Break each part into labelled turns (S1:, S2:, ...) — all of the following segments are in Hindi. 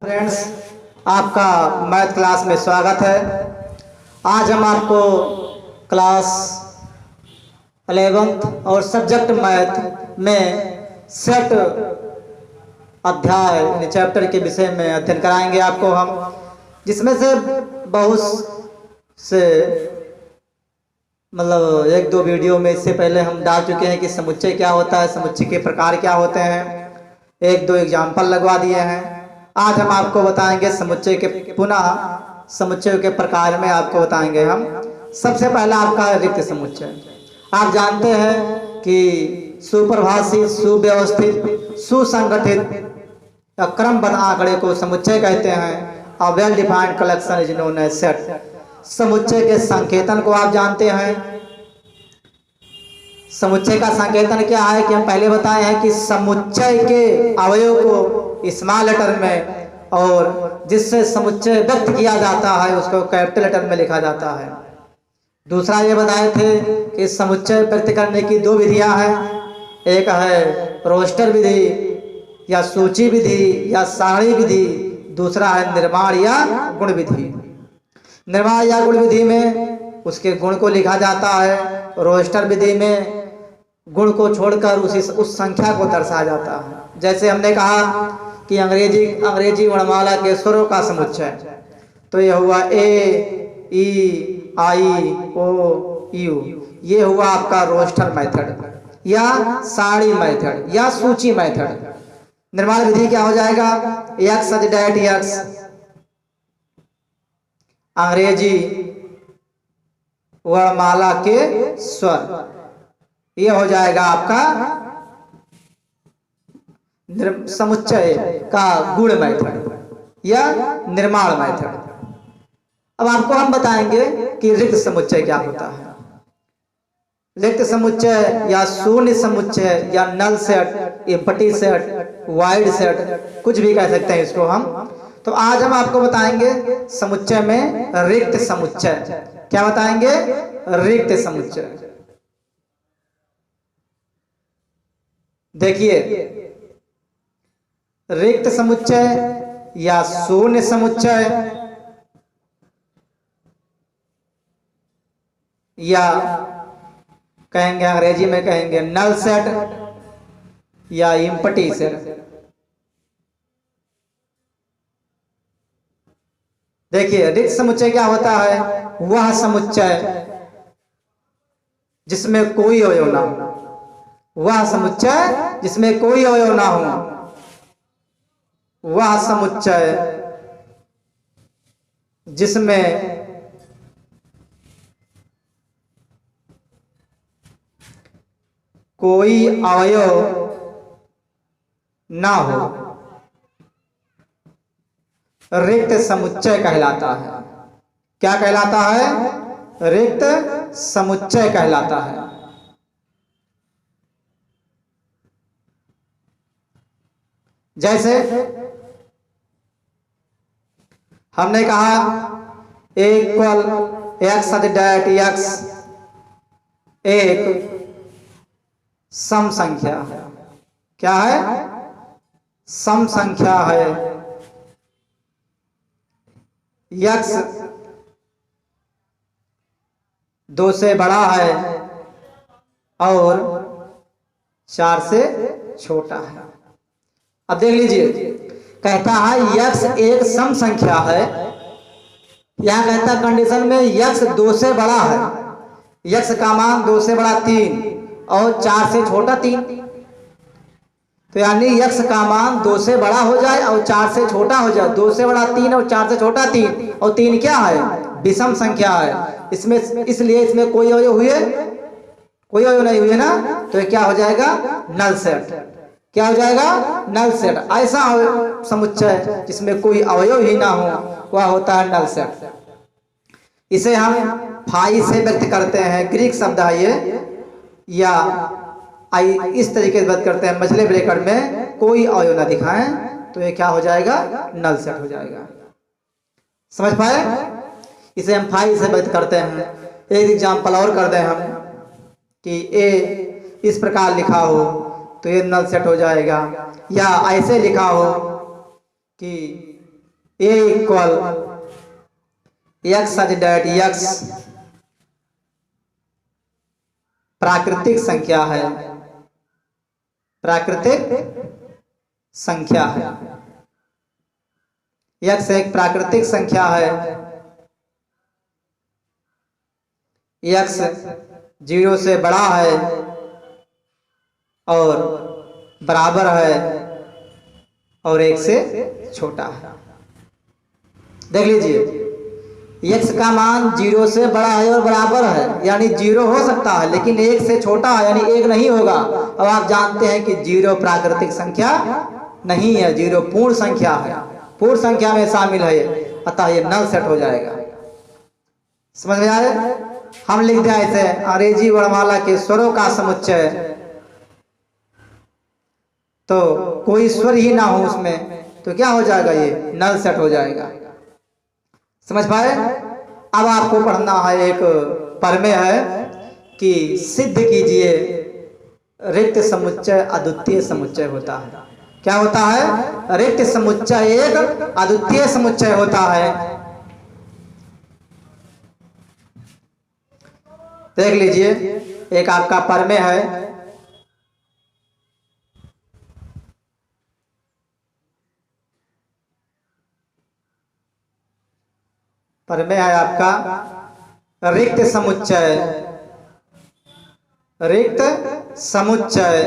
S1: फ्रेंड्स, आपका मैथ क्लास में स्वागत है। आज हम आपको क्लास 11th और सब्जेक्ट मैथ में सेट अध्याय यानी चैप्टर के विषय में अध्ययन कराएंगे आपको हम, जिसमें से बहुत से मतलब एक दो वीडियो में इससे पहले हम डाल चुके हैं कि समुच्चय क्या होता है, समुच्चय के प्रकार क्या होते हैं, एक दो एग्जाम्पल लगवा दिए हैं। आज हम आपको बताएंगे समुच्चय के पुनः समुच्चय के प्रकार में आपको बताएंगे हम। सबसे पहला आपका रिक्त समुच्चय। आप जानते हैं कि सुपरिभाषित, सुव्यवस्थित, सुसंगठित क्रमबद्ध आंकड़े को समुच्चय कहते हैं। और well defined collection is known as set. समुच्चय के संकेतन को आप जानते हैं। समुच्चय का संकेतन क्या है कि हम पहले बताए हैं कि समुच्चय के अवयव को स्मॉल लेटर में और जिससे समुच्चय व्यक्त किया जाता है उसको कैपिटल लेटर में लिखा जाता है। दूसरा ये बताए थे कि समुच्चय व्यक्त करने की दो विधियां हैं। एक है रोस्टर विधि या सूची विधि या सारणी विधि, दूसरा है निर्माण या गुण विधि। निर्माण या गुण विधि में उसके गुण को लिखा जाता है, रोस्टर विधि में गुण को छोड़कर उस संख्या को दर्शाया जाता है। जैसे हमने कहा कि अंग्रेजी वर्णमाला के स्वरों का समुच्चय, तो यह हुआ ए, ई, आई, ओ, यू। ये हुआ आपका रोस्टर मेथड या सारणी मेथड या सूची मेथड। निर्माण विधि क्या हो जाएगा? एक्स सच डैट एक्स, अंग्रेजी वर्णमाला के स्वर, ये हो जाएगा आपका समुच्चय का गुण मेथड या निर्माण मेथड। अब आपको हम बताएंगे कि रिक्त समुच्चय क्या होता है। रिक्त समुच्चय या शून्य समुच्चय या null set, empty set, void set, कुछ भी कह सकते हैं इसको हम। तो आज हम आपको बताएंगे समुच्चय में रिक्त समुच्चय। क्या बताएंगे? रिक्त समुच्चय। देखिए, रिक्त समुच्चय या शून्य समुच्चय या कहेंगे अंग्रेजी में कहेंगे नल सेट या एम्प्टी सेट। देखिए, रिक्त समुच्चय क्या होता है? वह समुच्चय जिसमें कोई अवयव ना हो। वह समुच्चय जिसमें कोई अवयव ना हो, वह समुच्चय जिसमें कोई अवयव ना हो, रिक्त समुच्चय कहलाता है। क्या कहलाता है? रिक्त समुच्चय कहलाता है। जैसे हमने कहा A equal X such that X एक सम संख्या है। क्या है? सम संख्या है। एक्स 2 से बड़ा है और 4 से छोटा है। अब देख लीजिए, कहता है यक्स एक सम संख्या है। यहां कहता है कंडीशन में यक्स 2 से बड़ा है। यक्स का मान 2 से बड़ा 3 और 4 से छोटा 3। तो यानी यक्स का मान 2 से बड़ा हो जाए और 4 से छोटा हो जाए। 2 से बड़ा 3 और 4 से छोटा 3, और 3 क्या है? विषम संख्या है। इसमें इसलिए इसमें कोई अवयव हुए? कोई अवयव नहीं हुए ना, तो ये क्या हो जाएगा? Null set. क्या हो जाएगा? Null set. ऐसा समुच्चय जिसमें कोई अवयव ही ना हो वह होता है नल सेट। इसे हम फाई से व्यक्त करते हैं, ग्रीक शब्द है ये, या इस तरीके से व्यक्त करते हैं मझले ब्रैकेट में कोई अवयव ना दिखाएं, तो ये क्या हो जाएगा? नल सेट हो जाएगा। समझ पाए? इसे हम फाई से व्यक्त करते हैं। एक एग्जाम्पल और कर दें हम कि ए इस प्रकार लिखा हो तो ये नल सेट हो जाएगा, या ऐसे लिखा हो कि ए इक्वल एक्स सच डेट एक्स प्राकृतिक संख्या है, प्राकृतिक संख्या है। एक्स एक प्राकृतिक संख्या है। एक्स 0 से बड़ा है और बराबर है और 1 से छोटा है। देख लीजिए, x का मान 0 से बड़ा है और बराबर है, यानी 0 हो सकता है, लेकिन 1 से छोटा है यानी 1 नहीं होगा। अब आप जानते हैं कि 0 प्राकृतिक संख्या नहीं है, 0 पूर्ण संख्या है, पूर्ण संख्या में शामिल है, अतः ये नल सेट हो जाएगा। समझ में आए? हम लिख दिया ऐसे, अंग्रेजी वर्णमाला के स्वरों का समुच्चय, तो कोई स्वर ही ना हो उसमें, तो क्या हो जाएगा? ये नल सेट हो जाएगा। समझ पाए? अब आपको पढ़ना है, एक प्रमेय है कि सिद्ध कीजिए रिक्त समुच्चय अद्वितीय समुच्चय होता है। क्या होता है? रिक्त समुच्चय एक अद्वितीय समुच्चय होता है। देख लीजिए, एक आपका प्रमेय है, प्रमेय है आपका रिक्त समुच्चय, रिक्त समुच्चय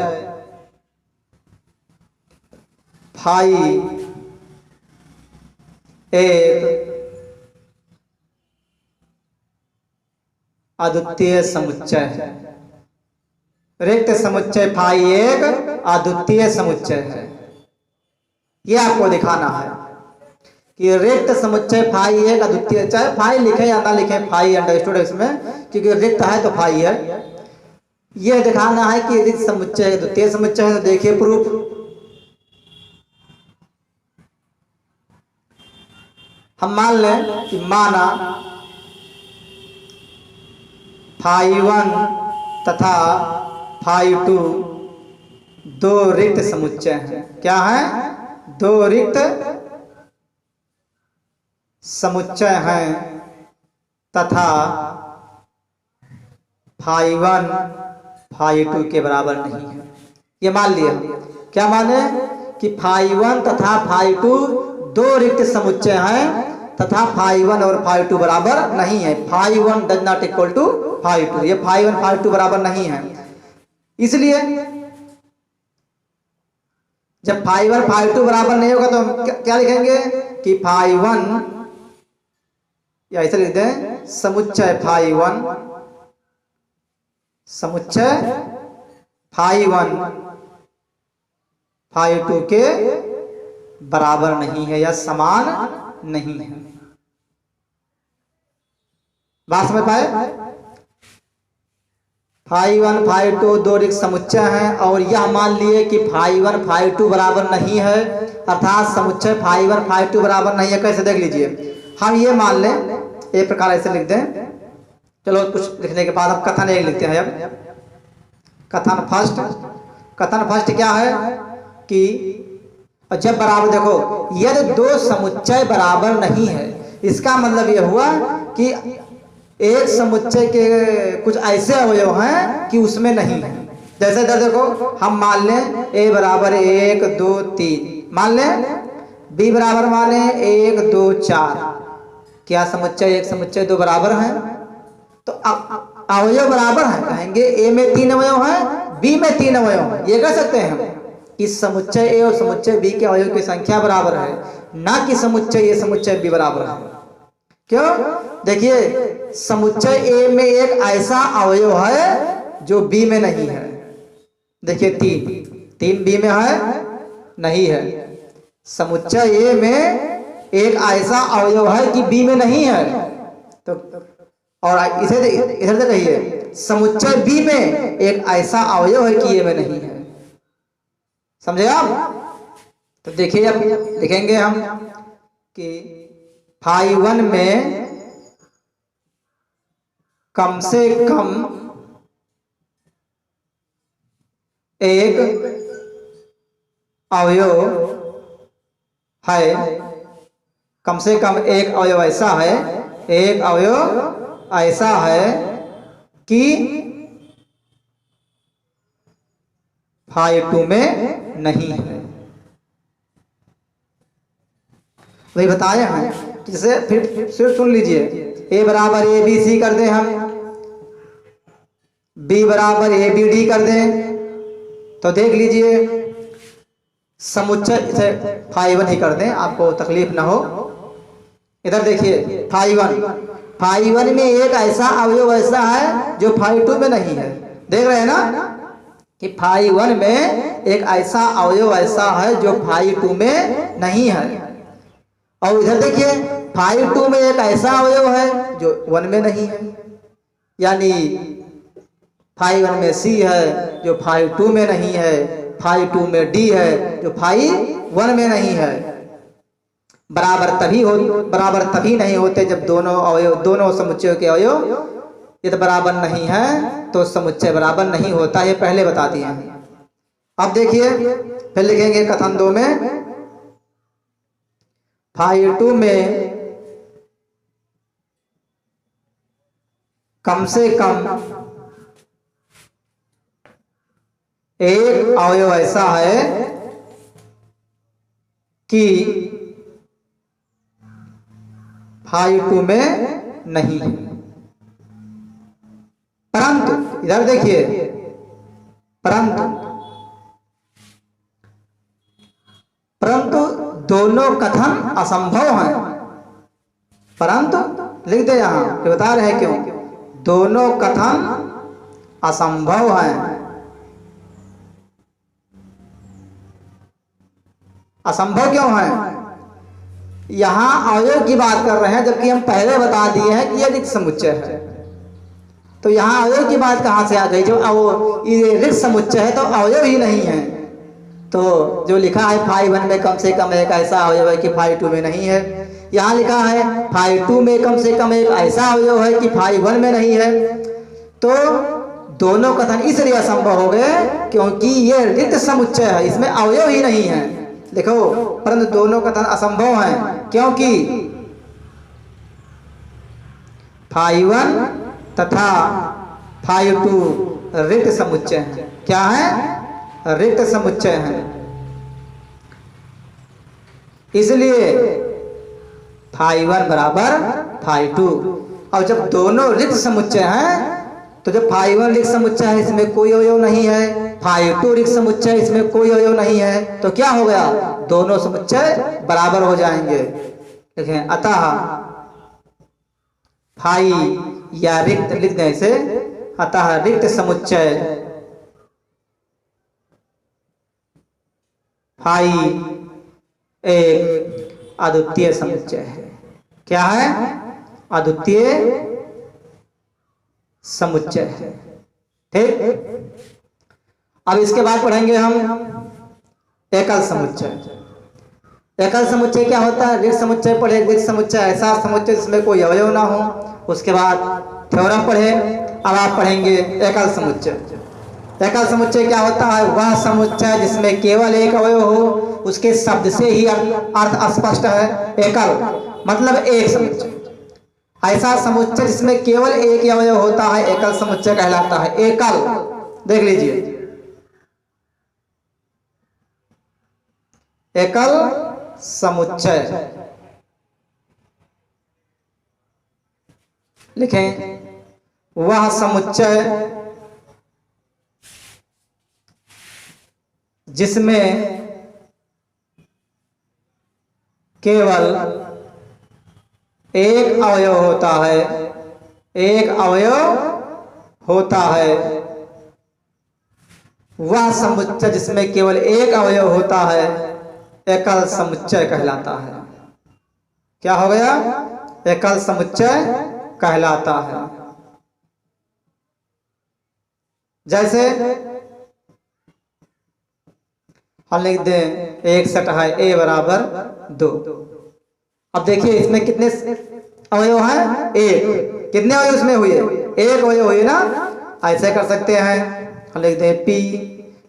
S1: फाई एक अद्वितीय समुच्चय है। रिक्त समुच्चय फाई एक अद्वितीय समुच्चय है। यह आपको दिखाना है कि रिक्त समुच्चय फाई एक अद्वितीय, चाहे फाई लिखे या ना लिखे, फाई अंडरस्टूड इसमें, क्योंकि रिक्त है तो फाई है। यह दिखाना है कि रिक्त समुच्चय अद्वितीय समुच्चय है। तो देखिए प्रूफ, हम मान लें कि माना फाई 1 तथा फाई 2 दो रिक्त समुच्चय हैं। क्या है? दो रिक्त समुच्चय हैं तथा फाई 1 फाई 2 के बराबर नहीं है। ये मान लिया। क्या माने? कि फाई 1 तथा फाई 2 दो रिक्त समुच्चय हैं तथा फाई 1 और फाई 2 बराबर नहीं है। Phi 1 does not equal to phi 2, ये फाई 1 फाई 2 बराबर नहीं है। इसलिए जब फाई 1 फाई 2 बराबर नहीं होगा तो हम क्या लिखेंगे कि फाई 1, या ऐसे लिख दें, समुच्चय फाई 1, समुच्चय फाई 1 फाई 2 के बराबर नहीं है या समान नहीं है। बात समझ पाए? फाई 1 फाई 2 दो रिक्त समुच्चय हैं और यह मान लिए कि फाई 1 फाई 2 बराबर नहीं है, अर्थात समुच्चय फाई 1 फाई 2 बराबर नहीं है। कैसे? देख लीजिए, हम ये मान लें, एक प्रकार ऐसे लिख दें। चलो कुछ लिखने के बाद अब कथन एक लिखते हैं। अब कथन फर्स्ट, कथन फर्स्ट क्या है कि जब बराबर, देखो यदि दो समुच्चय बराबर नहीं है, इसका मतलब यह हुआ कि एक समुच्चय के कुछ ऐसे अवयव हैं कि उसमें नहीं है। जैसे इधर देखो, हम मान लें a बराबर 1 2 3, मान लें b बराबर माने 1 2 4। क्या समुच्चय एक समुच्चय दो बराबर हैं? तो अवयव बराबर हैं, कहेंगे a में 3 अवयव हैं, b में 3 अवयव हैं। ये कह सकते हैं हम इस समुच्चय a और समुच्चय b के अवयव की संख्या बराबर है, ना कि समुच्चय a समुच्चय b बराबर है। क्यों? देखिए, समुच्चय a में एक ऐसा अवयव है जो b में नहीं है। देखिए 3 b में है, नहीं है। समुच्चय a में एक ऐसा अवयव है कि b में नहीं है। तो और इसे इधर से कहिए, समुच्चय b में एक ऐसा अवयव है कि a में नहीं है। समझे आप? तो देखिए, अब लिखेंगे हम कि फाई 1 में कम से कम एक अवयव है कम से कम एक अवयव ऐसा है, एक अवयव ऐसा है कि फाई 2 में नहीं है। वही बताए हैं। जैसे फिर सुन लीजिए, ए बराबर ए बी सी कर दें हम, बी बराबर ए बी डी कर दें, तो देख लीजिए समुच्चय इसे फाई 1 ही कर दें, आपको तकलीफ ना हो। इधर देखिए फाई 1 में एक ऐसा अवयव ऐसा है जो फाई 2 में नहीं है। देख रहे हैं ना कि फाई 1 में एक ऐसा अवयव ऐसा है जो फाई 2 में नहीं है। और इधर देखिए फाई 2 में एक ऐसा अवयव है जो 1 में नहीं है, यानी फाई 1 में सी है जो फाई 2 में नहीं है, फाई 2 में डी है जो फाई 1 में नहीं है। बराबर तभी नहीं होते जब दोनों समुच्चयों के अवयव यदि बराबर नहीं है तो समुच्चय बराबर नहीं होता, ये पहले बता दिए हैं। अब देखिए फिर लिखेंगे कथन 2 में, फाई 2 में कम से कम एक अवयव ऐसा है कि फाई 2 में नहीं है। परंतु इधर देखिए, परंतु दोनों कथन असंभव हैं। परंतु लिख दे यहां, बता रहे हैं क्यों। दोनों कथन असंभव हैं। असंभव क्यों है? यहां अवयव की बात कर रहे हैं, जबकि हम पहले बता दिए हैं कि यह रिक्त समुच्चय है। तो यहाँ अवयव की बात कहाँ से आ गई? जो ये रिक्त समुच्चय है तो अवयव ही नहीं है। तो जो लिखा है फाई 1 में कम से कम एक ऐसा अवयव है कि फाई 2 में नहीं है, यहाँ लिखा है फाई 2 में कम से कम एक ऐसा अवयव है कि फाई 1 में नहीं है। तो दोनों कथन इसलिए असंभव हो गए क्योंकि ये रिक्त समुच्चय है, इसमें अवयव ही नहीं है। देखो, परंतु दोनों कथन असंभव हैं क्योंकि फाई 1 तथा फाई 2 रिक्त समुच्चय है। क्या है? रिक्त समुच्चय है। इसलिए फाई 1 बराबर फाई 2। और जब दोनों रिक्त समुच्चय हैं तो जब फाई 1 रिक्त समुच्चय है, इसमें कोई अवयव नहीं है, फाई 2 रिक्त समुच्चय इसमें कोई अवयव नहीं है, तो क्या हो गया? दोनों समुच्चय बराबर हो जाएंगे। देखें, अतः फाई या रिक्त लिखने से, अतः रिक्त समुच्चय फाई एक अद्वितीय समुच्चय है। क्या है? अद्वितीय समुच्चय है। ठीक, अब इसके बाद पढ़ेंगे हम एकल समुच्चय। एकल समुच्चय क्या होता है? रिक्त समुच्चय पढ़े। रिक्त समुच्चय ऐसा समुच्चय जिसमें कोई अवयव ना हो। उसके बाद थ्योरम पढ़े। अब आप पढ़ेंगे एकल समुच्चय। एकल समुच्चय क्या होता है? वह समुच्चय जिसमें केवल एक अवयव हो। उसके शब्द से ही अर्थ स्पष्ट है। एकल मतलब एक समुच्चय। ऐसा समुच्चय जिसमें केवल एक अवयव होता है एकल समुच्चय कहलाता है। एकल, देख लीजिए, एकल समुच्चय लिखें, वह समुच्चय जिसमें केवल एक अवयव होता है, एक अवयव होता है। वह समुच्चय जिसमें केवल एक अवयव होता है एकल समुच्चय कहलाता है। क्या हो गया? एकल समुच्चय कहलाता है। जैसे हम लिख दें एक सेट है ए बराबर 2। अब देखिए इसमें कितने अवयव हैं? एक। कितने अवयव इसमें हुए? एक अवयव हुए ना। ऐसे कर सकते हैं, हम लिख दें पी,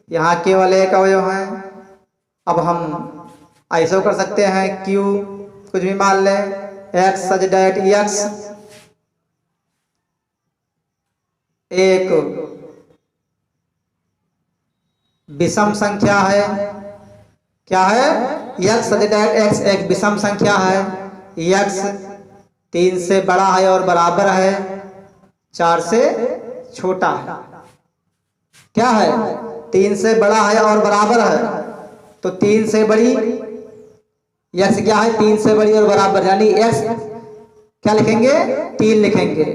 S1: यहाँ केवल एक अवयव है। अब हम ऐसे कर सकते हैं क्यू, कुछ भी मान लें, x सच डेट x एक विषम संख्या है। क्या है? x सच डेट x एक विषम संख्या है। x 3 से बड़ा है और बराबर है 4 से छोटा है। क्या है? 3 से बड़ा है और बराबर है, तो 3 से बड़ी x क्या है? 3 से बड़ी और बराबर, यानी x क्या लिखेंगे? 3 लिखेंगे।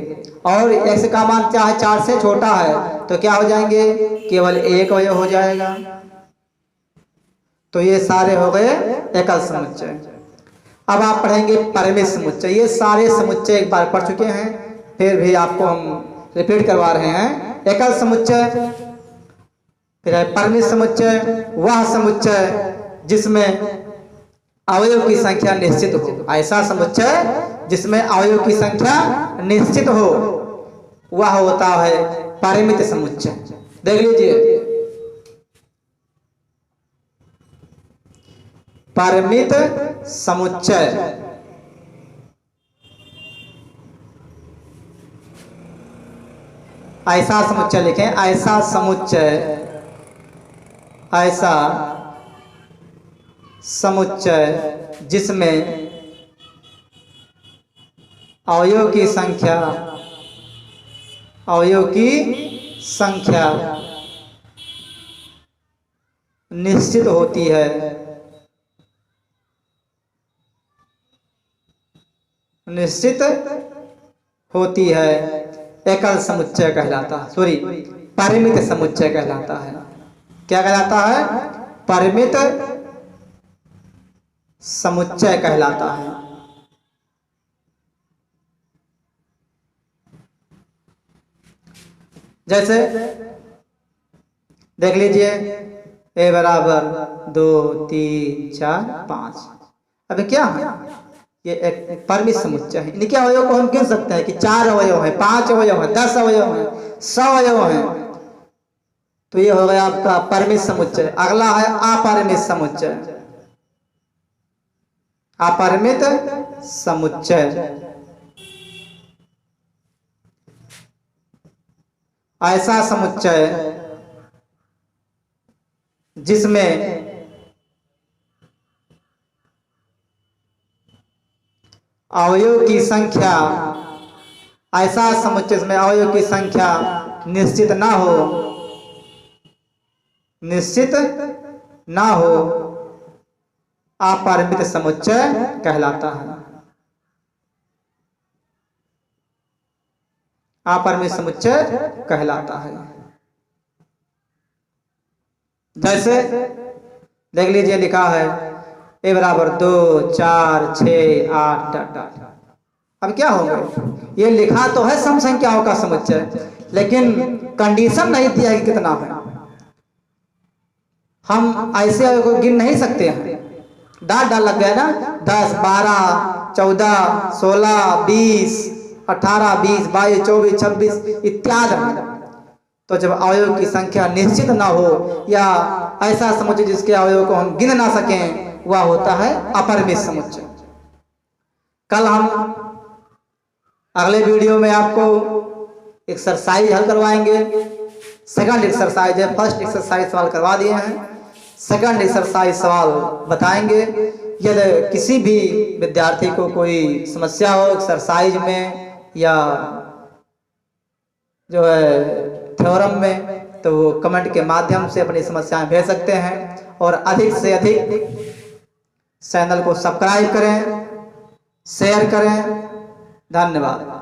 S1: और x का मान क्या है? 4 से छोटा है, तो क्या हो जाएंगे? केवल एक अवयव हो जाएगा। तो ये सारे हो गए एकल समुच्चय। अब आप पढ़ेंगे परिमित समुच्चय। ये सारे समुच्चय एक बार पढ़ चुके हैं, फिर भी आपको हम रिपीट करवा रहे हैं। एकल समुच्चय, फिर है परिमित समुच्चय, वह समुच्चय जिसमें अवयव की संख्या निश्चित हो। ऐसा समुच्चय जिसमें अवयव की संख्या निश्चित हो, वह होता है परिमित समुच्चय। देख लीजिए, परिमित समुच्चय ऐसा समुच्चय लिखें, ऐसा समुच्चय, ऐसा समुच्चय जिसमें अवयव की संख्या निश्चित होती है, निश्चित होती है, एकल समुच्चय कहलाता है। सॉरी, परिमित समुच्चय कहलाता है। क्या कहलाता है? परिमित समुच्चय कहलाता है। जैसे देख लीजिए, a बराबर 2 3 4 5। अभी क्या है? ये एक परिमित समुच्चय है। इनके अवयव को हम गिन सकते हैं कि 4 अवयव है, 5 अवयव है, 10 अवयव है, 100 अवयव है। तो ये हो गया आपका परिमित समुच्चय। अगला है अपरिमित समुच्चय। अपरिमित समुच्चय ऐसा समुच्चय जिसमें अवयव की संख्या, ऐसा समुच्चय में अवयव की संख्या निश्चित ना हो, निश्चित ना हो, अपरिमित समुच्चय कहलाता है। अपरिमित समुच्चय कहलाता है। जैसे देख लीजिए, लिखा है a बराबर 2 4 6 8 8। अब क्या होगा? ये लिखा तो है सम संख्याओं का समुच्चय, लेकिन कंडीशन नहीं दिया है कि कितना है। हम ऐसे को गिन नहीं सकते हैं। डाल लग गया ना, 10 12 14 16 20 18 20 22 24 26 इत्यादि। तो जब अवयव की संख्या निश्चित ना हो या ऐसा समुच्चय जिसके अवयव को हम गिन ना सकें, वह होता है अपरिमित समुच्चय। कल हम अगले वीडियो में आपको एक्सरसाइज हल करवाएंगे। सेकंड एक्सरसाइज है, फर्स्ट एक्सरसाइज सवाल करवा दिए हैं, सेकंड एक्सरसाइज सवाल बताएंगे। यदि किसी भी विद्यार्थी को कोई समस्या हो एक्सरसाइज में या जो है थ्योरम में, तो वो कमेंट के माध्यम से अपनी समस्याएं भेज सकते हैं। और अधिक से अधिक चैनल को सब्सक्राइब करें, शेयर करें। धन्यवाद।